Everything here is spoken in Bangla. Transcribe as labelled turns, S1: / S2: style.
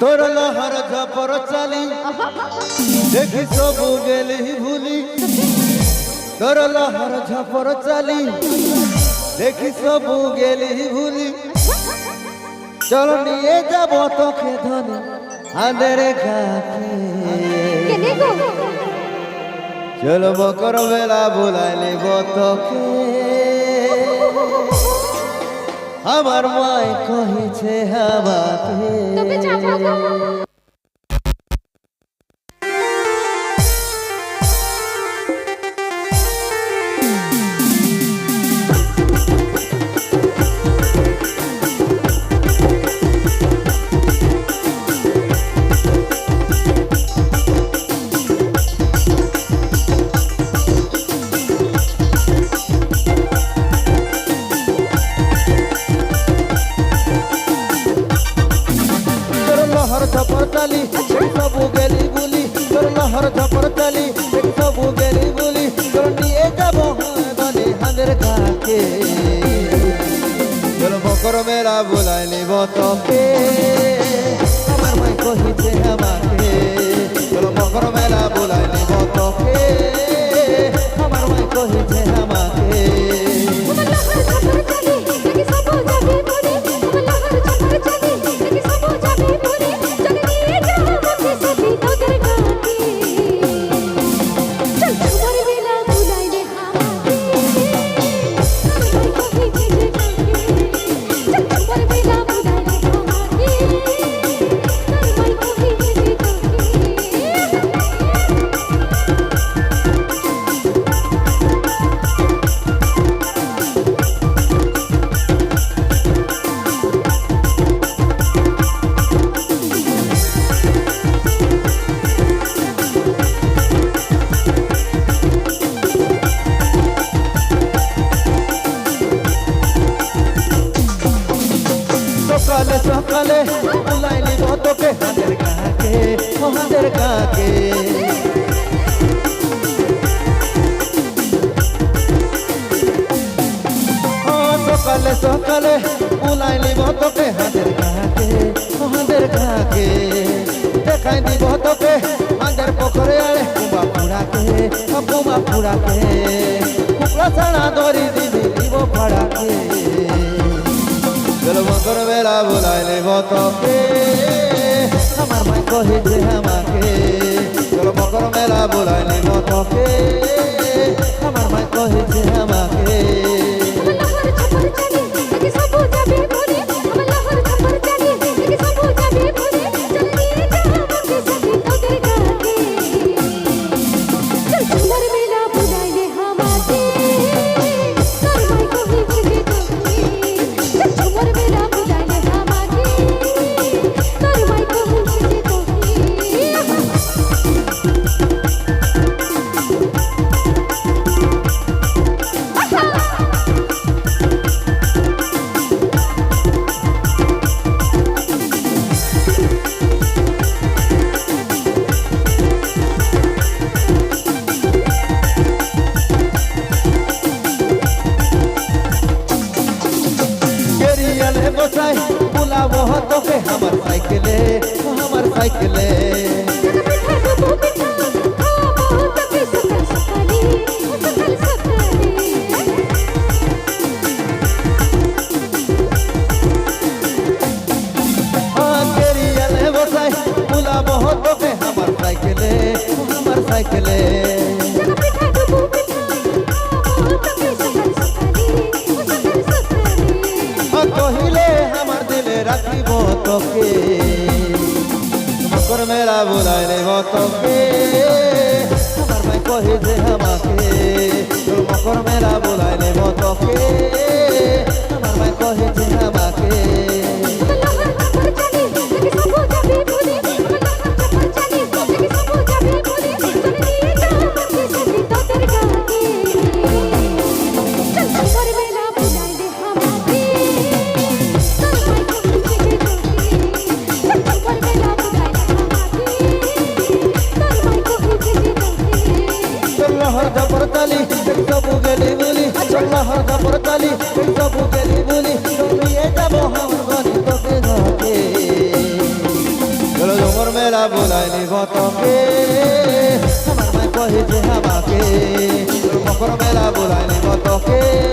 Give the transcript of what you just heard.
S1: তোর লহর ঝপর চালি দেখি সবু গেলি ভুলি তোর লহর ঝপর চালি দেখি সবু গেলি ভুলি চল নিয়ে যাব তোকে ধনে আদের কাছে চল বকর বেলা বুলাইলি তোকে আমার মায় কহিছে আমাকে ঝপর চালি সবু গেলি বলি তোর লহর ঝপর চালি সবু গেলি বলি তোর নিয়ে যাব গনে হাঁদের কাকে তোর মকর মেলা বুলাই নিব তোকে আমার মাই কহিছে আমাকে তোর মকর মেলা বুলাই নিব তোকে আমার মাই কহিছে আমাকে সকালে সকালে বুলাই নিব তোকে হাঁদের কাকে সকালে সকালে বুলাই নিব তোকে হাঁদের কাকে দেখাই দিব তোকে হাঁদের পোখরে আড়ে কুমা পুরাকে কুকড়া ছাড়া ধরি দিবি দিব ফাড়াকে চল মকর বেলা বুলাই নিব তোকে আমার মাই কহিছে আমাকে চল মকর মেলা বুলাই নিব তোকে আমার মাই কহিছে আমাকে বসাই বুলাবো তোকে আমার সাইকেলে বসাই বুলাবো তোকে আমার সাইকেলে কহিলে আমার দিলে রাখিব তোকে মকর মেলা বুলাই নিব তোকে আমার মাই কহিছে আমাকে মকর মেলা বুলাই নিব তোকে আমার মাই কহিছে আমাকে সবু গেলি বলি লহর ঝপর চালি সবু গেলি বলি নিয়ে যাব আমার গনি তোকে ঘরে বুলাই নিব তোকে আমার মাই কহিছে আমাকে মকর মেলা বুলাই নিব তোকে